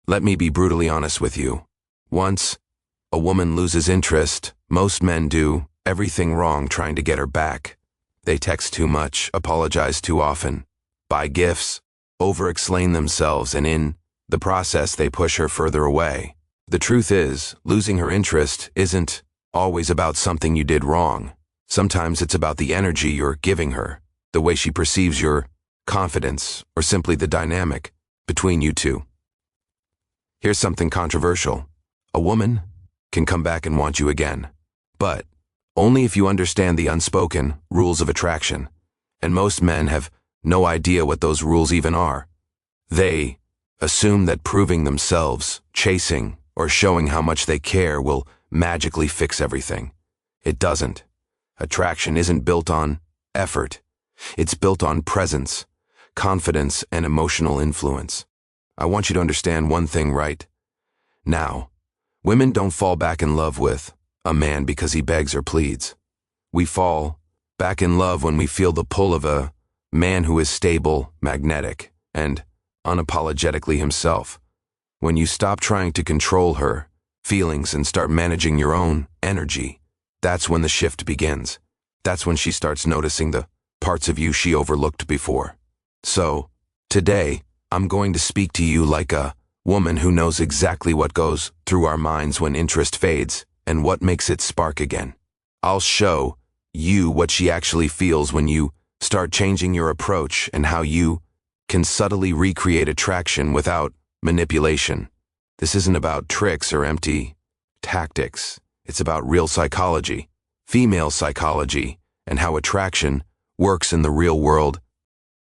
Let me be brutally honest with you. Once a woman loses interest, most men do everything wrong trying to get her back. They text too much, apologize too often, buy gifts, over-explain themselves, and in the process they push her further away. The truth is, losing her interest isn't always about something you did wrong. Sometimes it's about the energy you're giving her, the way she perceives your confidence, or simply the dynamic between you two. Here's something controversial. A woman can come back and want you again, but only if you understand the unspoken rules of attraction. And most men have no idea what those rules even are. They assume that proving themselves, chasing, or showing how much they care will magically fix everything. It doesn't. Attraction isn't built on effort. It's built on presence, confidence, and emotional influence. I want you to understand one thing right now. Women don't fall back in love with a man because he begs or pleads. We fall back in love when we feel the pull of a man who is stable, magnetic, and unapologetically himself. When you stop trying to control her feelings and start managing your own energy, that's when the shift begins. That's when she starts noticing the parts of you she overlooked before. So, today, I'm going to speak to you like a woman who knows exactly what goes through our minds when interest fades and what makes it spark again. I'll show you what she actually feels when you start changing your approach and how you can subtly recreate attraction without manipulation. This isn't about tricks or empty tactics. It's about real psychology, female psychology, and how attraction works in the real world.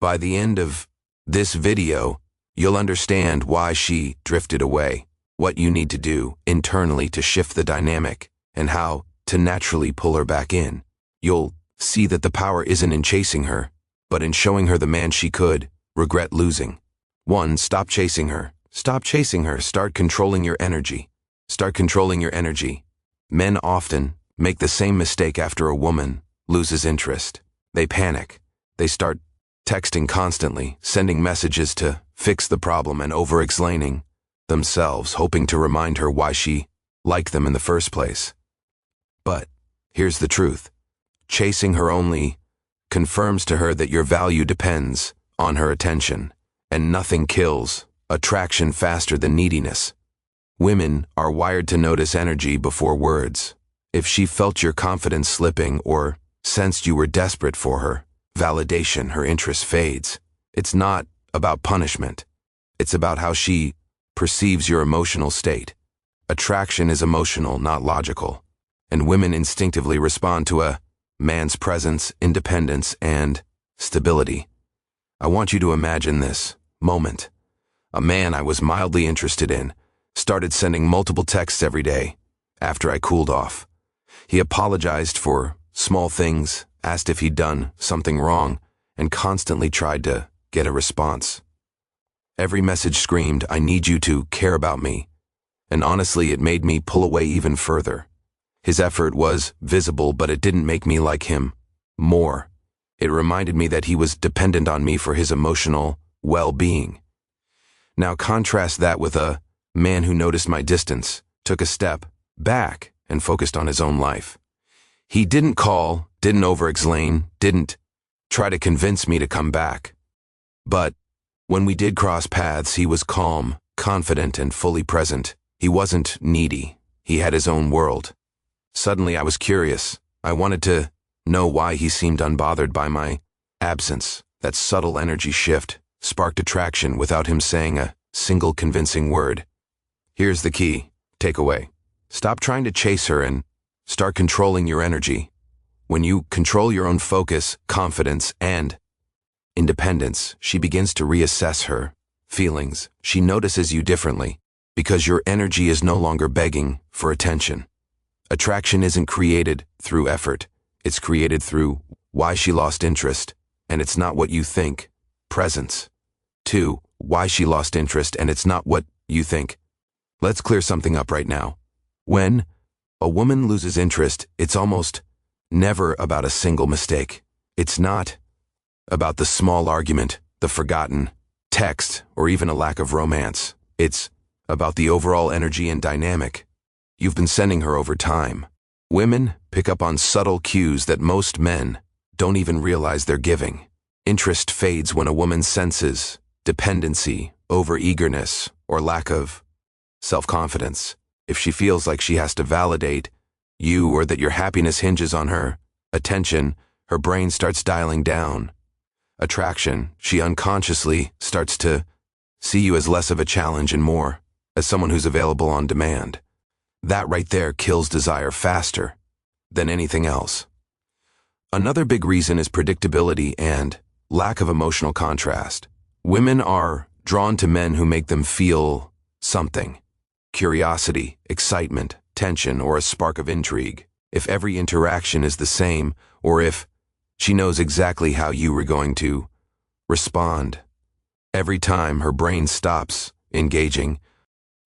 By the end of this video, you'll understand why she drifted away, what you need to do internally to shift the dynamic, and how to naturally pull her back in. You'll see that the power isn't in chasing her, but in showing her the man she could regret losing. 1. Stop chasing her. Stop chasing her. Start controlling your energy. Start controlling your energy. Men often make the same mistake after a woman loses interest. They panic. They start texting constantly, sending messages to fix the problem and over-explaining themselves, hoping to remind her why she liked them in the first place. But here's the truth. Chasing her only confirms to her that your value depends on her attention, and nothing kills attraction faster than neediness. Women are wired to notice energy before words. If she felt your confidence slipping or sensed you were desperate for her validation, her interest fades. It's not about punishment. It's about how she perceives your emotional state. Attraction is emotional, not logical, and women instinctively respond to a man's presence, independence, and stability. I want you to imagine this moment. A man I was mildly interested in started sending multiple texts every day after I cooled off. He apologized for small things, asked if he'd done something wrong, and constantly tried to get a response. Every message screamed, "I need you to care about me," and honestly, it made me pull away even further. His effort was visible, but it didn't make me like him more. It reminded me that he was dependent on me for his emotional well-being. Now contrast that with a man who noticed my distance, took a step back, and focused on his own life. He didn't call, didn't over-explain, didn't try to convince me to come back. But when we did cross paths, he was calm, confident, and fully present. He wasn't needy. He had his own world. Suddenly I was curious. I wanted to know why he seemed unbothered by my absence. That subtle energy shift sparked attraction without him saying a single convincing word. Here's the key takeaway. Stop trying to chase her and start controlling your energy. When you control your own focus, confidence, and independence, she begins to reassess her feelings. She notices you differently because your energy is no longer begging for attention. Attraction isn't created through effort. It's created through why she lost interest, and it's not what you think. Presence. 2. Why she lost interest, and it's not what you think. Let's clear something up right now. When a woman loses interest, it's almost never about a single mistake. It's not about the small argument, the forgotten text, or even a lack of romance. It's about the overall energy and dynamic you've been sending her over time. Women pick up on subtle cues that most men don't even realize they're giving. Interest fades when a woman senses dependency, over-eagerness, or lack of self-confidence. If she feels like she has to validate you or that your happiness hinges on her attention, her brain starts dialing down. Attraction, she unconsciously starts to see you as less of a challenge and more as someone who's available on demand. That right there kills desire faster than anything else. Another big reason is predictability and lack of emotional contrast. Women are drawn to men who make them feel something: curiosity, excitement, tension, or a spark of intrigue. If every interaction is the same, or if she knows exactly how you were going to respond every time her brain stops engaging.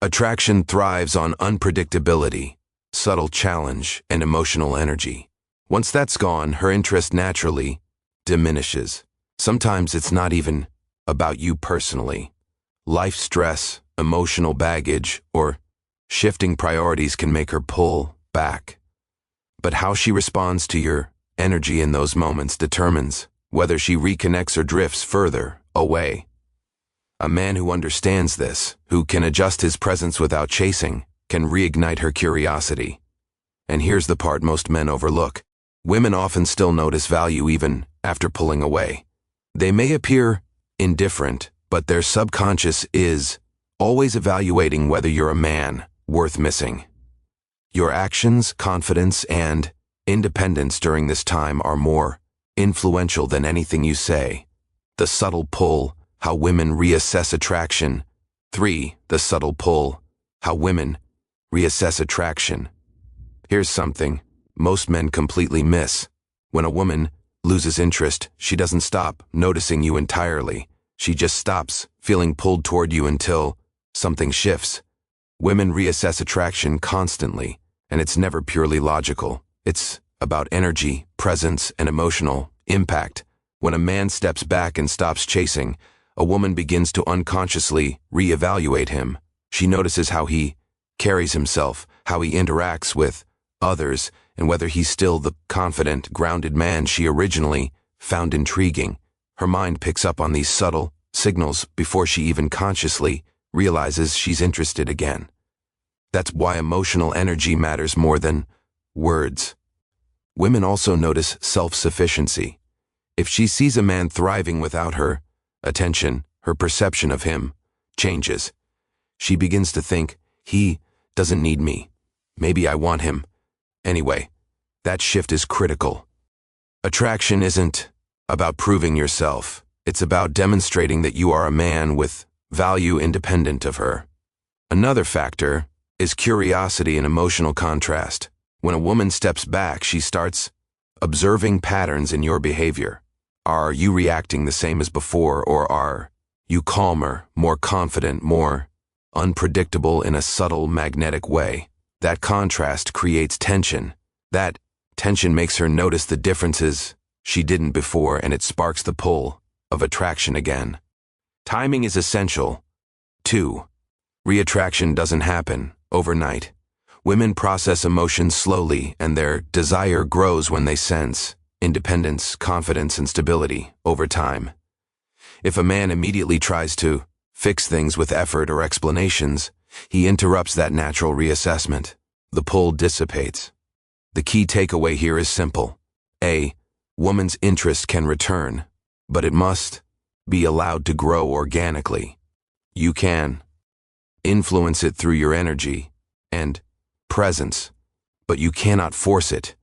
Attraction thrives on unpredictability, subtle challenge, and emotional energy. Once that's gone, her interest naturally diminishes. Sometimes it's not even about you personally. Life stress, emotional baggage, or shifting priorities can make her pull back. But how she responds to your energy in those moments determines whether she reconnects or drifts further away. A man who understands this, who can adjust his presence without chasing, can reignite her curiosity. And here's the part most men overlook. Women often still notice value even after pulling away. They may appear indifferent, but their subconscious is always evaluating whether you're a man worth missing. Your actions, confidence, and independence during this time are more influential than anything you say. The subtle pull, how women reassess attraction. 3. The subtle pull, how women reassess attraction. Here's something most men completely miss. When a woman loses interest, she doesn't stop noticing you entirely. She just stops feeling pulled toward you until something shifts. Women reassess attraction constantly, and it's never purely logical. It's about energy, presence, and emotional impact. When a man steps back and stops chasing, a woman begins to unconsciously reevaluate him. She notices how he carries himself, how he interacts with others, and whether he's still the confident, grounded man she originally found intriguing. Her mind picks up on these subtle signals before she even consciously realizes she's interested again. That's why emotional energy matters more than words. Women also notice self-sufficiency. If she sees a man thriving without her attention, her perception of him changes. She begins to think, he doesn't need me. Maybe I want him. Anyway, that shift is critical. Attraction isn't about proving yourself. It's about demonstrating that you are a man with value independent of her. Another factor is curiosity and emotional contrast. When a woman steps back, she starts observing patterns in your behavior. Are you reacting the same as before, or are you calmer, more confident, more unpredictable in a subtle, magnetic way? That contrast creates tension. That tension makes her notice the differences she didn't before, and it sparks the pull of attraction again. Timing is essential. 2. Reattraction doesn't happen overnight. Women process emotions slowly, and their desire grows when they sense independence, confidence, and stability over time. If a man immediately tries to fix things with effort or explanations, he interrupts that natural reassessment. The pull dissipates. The key takeaway here is simple. A woman's interest can return, but it must be allowed to grow organically. You can influence it through your energy and presence, but you cannot force it.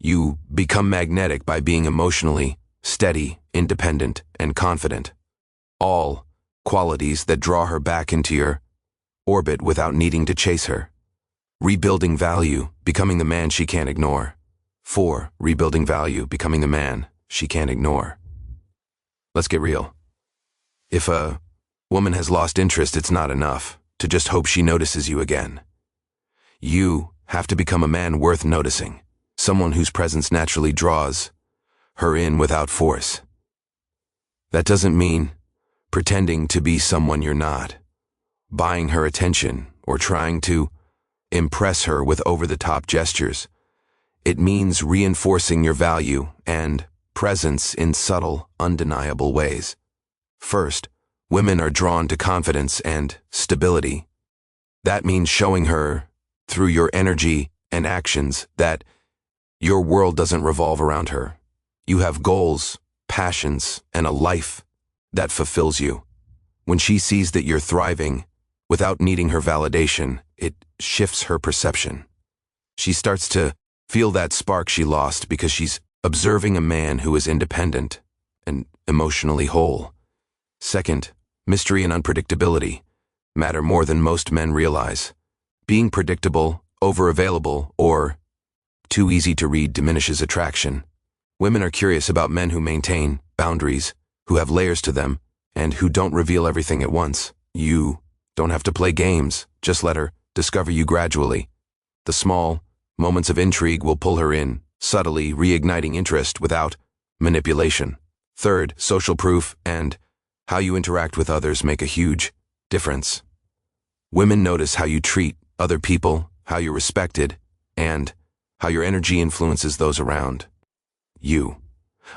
You become magnetic by being emotionally steady, independent, and confident. All qualities that draw her back into your orbit without needing to chase her. Rebuilding value, becoming the man she can't ignore. 4. Rebuilding value, becoming the man she can't ignore. Let's get real. If a woman has lost interest, it's not enough to just hope she notices you again. You have to become a man worth noticing, someone whose presence naturally draws her in without force. That doesn't mean pretending to be someone you're not, buying her attention or trying to impress her with over-the-top gestures. It means reinforcing your value and presence in subtle, undeniable ways. First, women are drawn to confidence and stability. That means showing her, through your energy and actions, that your world doesn't revolve around her. You have goals, passions, and a life that fulfills you. When she sees that you're thriving, without needing her validation, it shifts her perception. She starts to feel that spark she lost because she's observing a man who is independent and emotionally whole. Second, mystery and unpredictability matter more than most men realize. Being predictable, over-available, or too easy to read diminishes attraction. Women are curious about men who maintain boundaries, who have layers to them, and who don't reveal everything at once. You don't have to play games, just let her discover you gradually. The small moments of intrigue will pull her in, subtly reigniting interest without manipulation. Third, social proof and how you interact with others make a huge difference. Women notice how you treat other people, how you're respected, and how your energy influences those around you.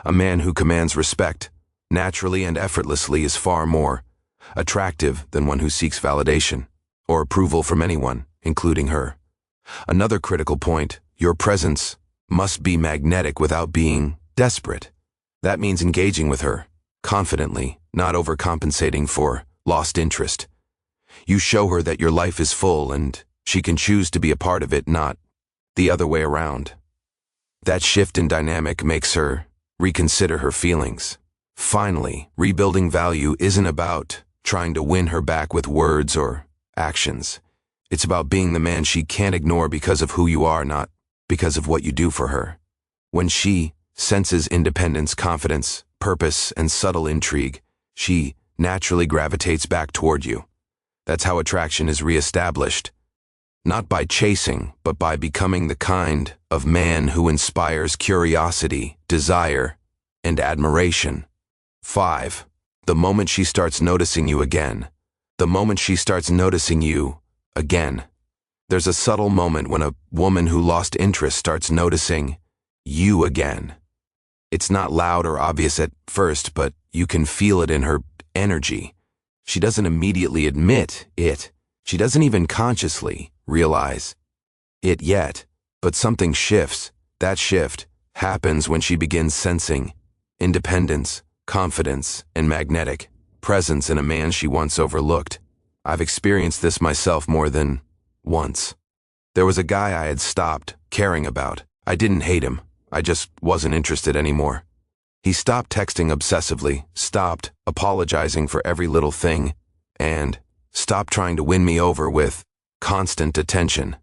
A man who commands respect, naturally and effortlessly, is far more attractive than one who seeks validation or approval from anyone, including her. Another critical point, your presence must be magnetic without being desperate. That means engaging with her confidently, not overcompensating for lost interest. You show her that your life is full and she can choose to be a part of it, not the other way around. That shift in dynamic makes her reconsider her feelings. Finally, rebuilding value isn't about trying to win her back with words or actions. It's about being the man she can't ignore because of who you are, not because of what you do for her. When she senses independence, confidence, purpose, and subtle intrigue, she naturally gravitates back toward you. That's how attraction is reestablished. Not by chasing, but by becoming the kind of man who inspires curiosity, desire, and admiration. 5. The moment she starts noticing you again. The moment she starts noticing you again. There's a subtle moment when a woman who lost interest starts noticing you again. It's not loud or obvious at first, but you can feel it in her energy. She doesn't immediately admit it. She doesn't even consciously realize it yet, but something shifts. That shift happens when she begins sensing independence, confidence, and magnetic presence in a man she once overlooked. I've experienced this myself more than once. There was a guy I had stopped caring about. I didn't hate him. I just wasn't interested anymore. He stopped texting obsessively, stopped apologizing for every little thing, and stopped trying to win me over with constant attention.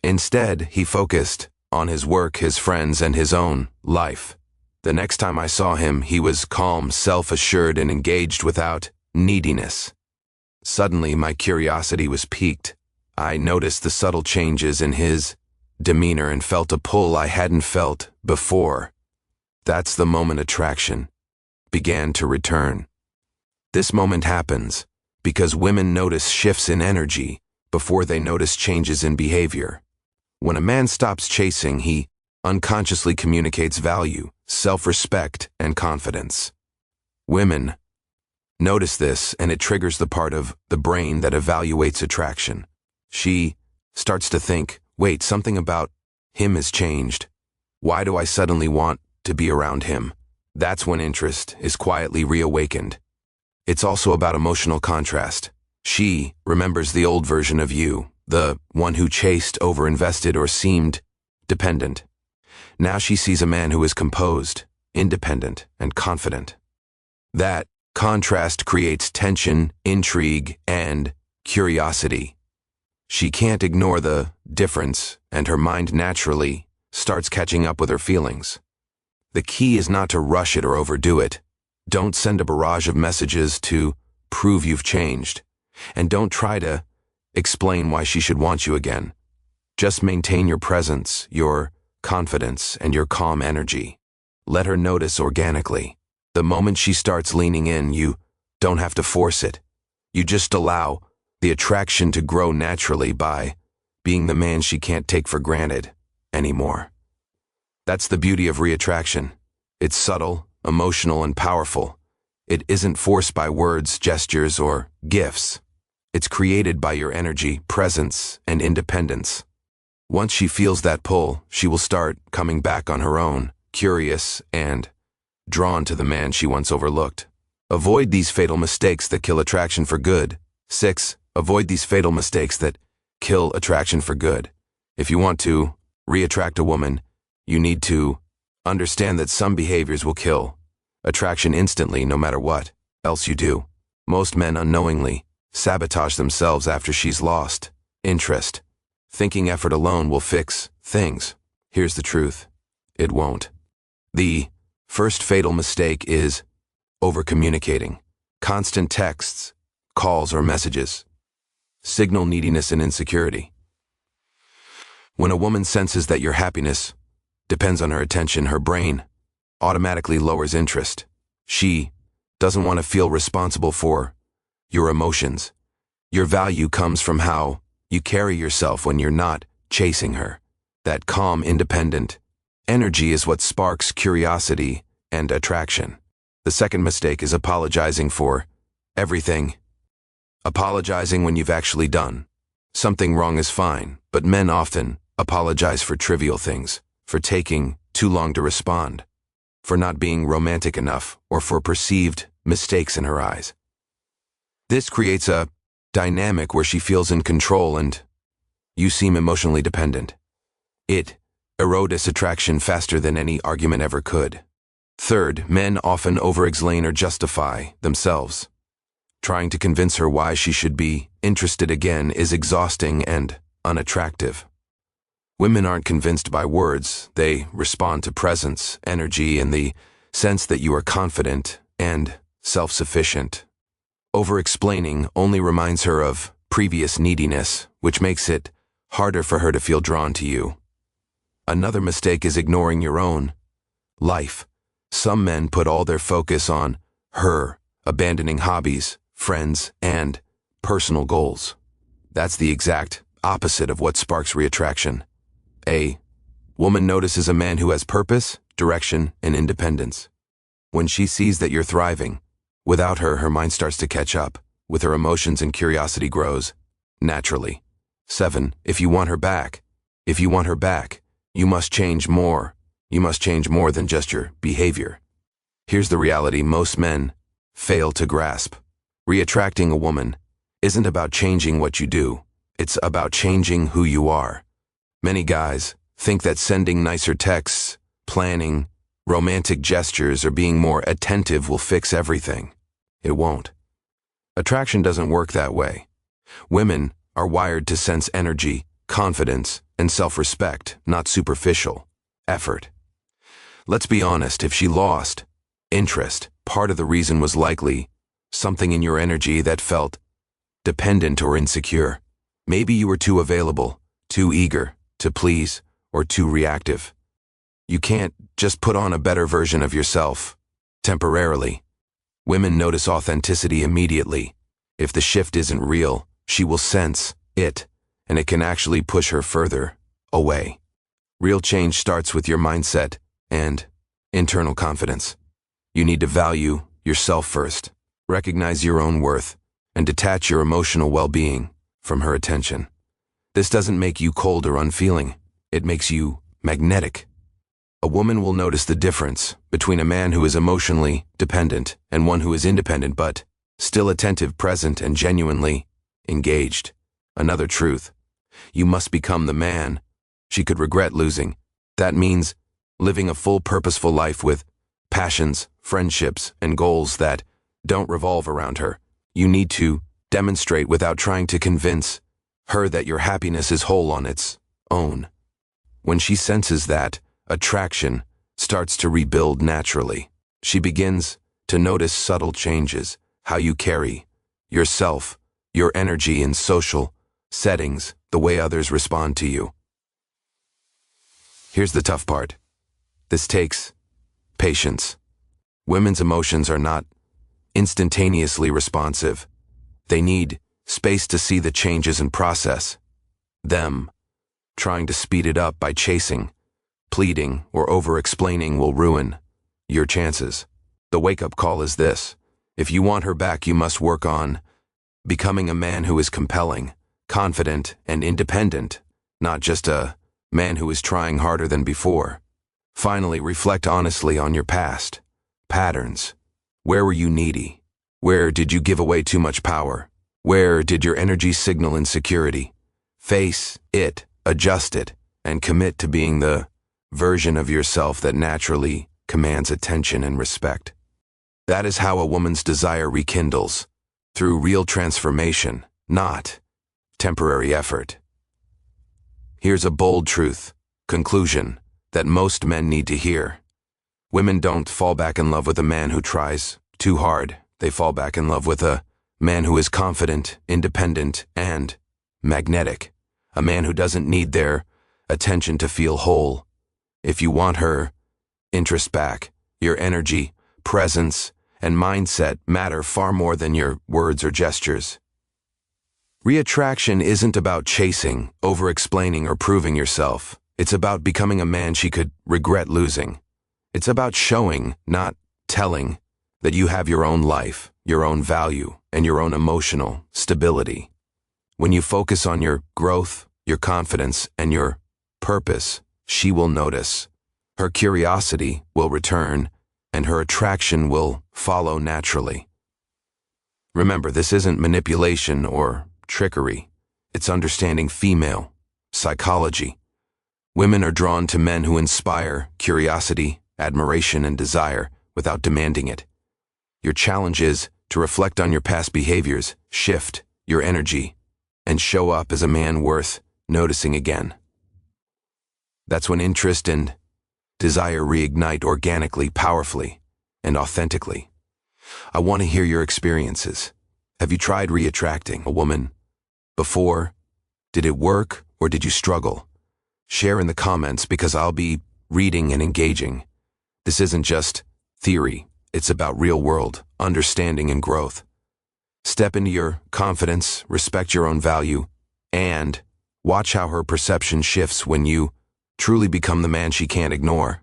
Instead, he focused on his work, his friends, and his own life. The next time I saw him, he was calm, self-assured, and engaged without neediness. Suddenly, my curiosity was piqued. I noticed the subtle changes in his demeanor and felt a pull I hadn't felt before. That's the moment attraction began to return. This moment happens because women notice shifts in energy before they notice changes in behavior. When a man stops chasing, he unconsciously communicates value, self-respect, and confidence. Women notice this, and it triggers the part of the brain that evaluates attraction. She starts to think, wait, something about him has changed. Why do I suddenly want to be around him? That's when interest is quietly reawakened. It's also about emotional contrast. She remembers the old version of you, the one who chased, overinvested, or seemed dependent. Now she sees a man who is composed, independent, and confident. That contrast creates tension, intrigue, and curiosity. She can't ignore the difference, and her mind naturally starts catching up with her feelings. The key is not to rush it or overdo it. Don't send a barrage of messages to prove you've changed. And don't try to explain why she should want you again. Just maintain your presence, your confidence, and your calm energy. Let her notice organically. The moment she starts leaning in, you don't have to force it. You just allow the attraction to grow naturally by being the man she can't take for granted anymore. That's the beauty of reattraction. It's subtle, emotional, and powerful. It isn't forced by words, gestures, or gifts. It's created by your energy, presence, and independence. Once she feels that pull, she will start coming back on her own, curious and drawn to the man she once overlooked. Avoid these fatal mistakes that kill attraction for good. 6. Avoid these fatal mistakes that kill attraction for good. If you want to reattract a woman, you need to understand that some behaviors will kill attraction instantly no matter what else you do. Most men unknowingly sabotage themselves after she's lost interest, thinking effort alone will fix things. Here's the truth. It won't. The first fatal mistake is over-communicating. Constant texts, calls, or messages signal neediness and insecurity. When a woman senses that your happiness depends on her attention, her brain automatically lowers interest. She doesn't want to feel responsible for your emotions. Your value comes from how you carry yourself when you're not chasing her. That calm, independent energy is what sparks curiosity and attraction. The second mistake is apologizing for everything. Apologizing when you've actually done something wrong is fine, but men often apologize for trivial things, for taking too long to respond, for not being romantic enough, or for perceived mistakes in her eyes. This creates a dynamic where she feels in control and you seem emotionally dependent. It erodes attraction faster than any argument ever could. Third, men often over-explain or justify themselves. Trying to convince her why she should be interested again is exhausting and unattractive. Women aren't convinced by words. They respond to presence, energy, and the sense that you are confident and self-sufficient. Over-explaining only reminds her of previous neediness, which makes it harder for her to feel drawn to you. Another mistake is ignoring your own life. Some men put all their focus on her, abandoning hobbies, friends, and personal goals. That's the exact opposite of what sparks reattraction. A woman notices a man who has purpose, direction, and independence. When she sees that you're thriving, without her, her mind starts to catch up with her emotions and curiosity grows naturally. 7. If you want her back, you must change more. You must change more than just your behavior. Here's the reality most men fail to grasp. Reattracting a woman isn't about changing what you do. It's about changing who you are. Many guys think that sending nicer texts, planning romantic gestures, or being more attentive will fix everything. It won't. Attraction doesn't work that way. Women are wired to sense energy, confidence, and self-respect, not superficial effort. Let's be honest, if she lost interest, part of the reason was likely something in your energy that felt dependent or insecure. Maybe you were too available, too eager to please, or too reactive. You can't just put on a better version of yourself temporarily. Women notice authenticity immediately. If the shift isn't real, she will sense it, and it can actually push her further away. Real change starts with your mindset and internal confidence. You need to value yourself first, recognize your own worth, and detach your emotional well-being from her attention. This doesn't make you cold or unfeeling. It makes you magnetic. A woman will notice the difference between a man who is emotionally dependent and one who is independent but still attentive, present, and genuinely engaged. Another truth: you must become the man she could regret losing. That means living a full, purposeful life with passions, friendships, and goals that don't revolve around her. You need to demonstrate without trying to convince her that your happiness is whole on its own. When she senses that, attraction starts to rebuild naturally. She begins to notice subtle changes, how you carry yourself, your energy in social settings, the way others respond to you. Here's the tough part. This takes patience. Women's emotions are not instantaneously responsive. They need space to see the changes and process them. Trying to speed it up by chasing, pleading, or over-explaining will ruin your chances. The wake-up call is this: if you want her back, you must work on becoming a man who is compelling, confident, and independent, not just a man who is trying harder than before. Finally, reflect honestly on your past patterns. Where were you needy? Where did you give away too much power? Where did your energy signal insecurity? Face it, adjust it, and commit to being the version of yourself that naturally commands attention and respect. That is how a woman's desire rekindles, through real transformation, not temporary effort. Here's a bold truth, conclusion, that most men need to hear. Women don't fall back in love with a man who tries too hard. They fall back in love with a man who is confident, independent, and magnetic. A man who doesn't need their attention to feel whole. If you want her interest back, your energy, presence, and mindset matter far more than your words or gestures. Reattraction isn't about chasing, over-explaining, or proving yourself. It's about becoming a man she could regret losing. It's about showing, not telling, that you have your own life, your own value, and your own emotional stability. When you focus on your growth, your confidence, and your purpose, she will notice. Her curiosity will return, and her attraction will follow naturally. Remember, this isn't manipulation or trickery. It's understanding female psychology. Women are drawn to men who inspire curiosity, admiration, and desire without demanding it. Your challenge is to reflect on your past behaviors, shift your energy, and show up as a man worth noticing again. That's when interest and desire reignite organically, powerfully, and authentically. I want to hear your experiences. Have you tried reattracting a woman before? Did it work, or did you struggle? Share in the comments, because I'll be reading and engaging. This isn't just theory. It's about real-world understanding and growth. Step into your confidence, respect your own value, and watch how her perception shifts when you truly become the man she can't ignore.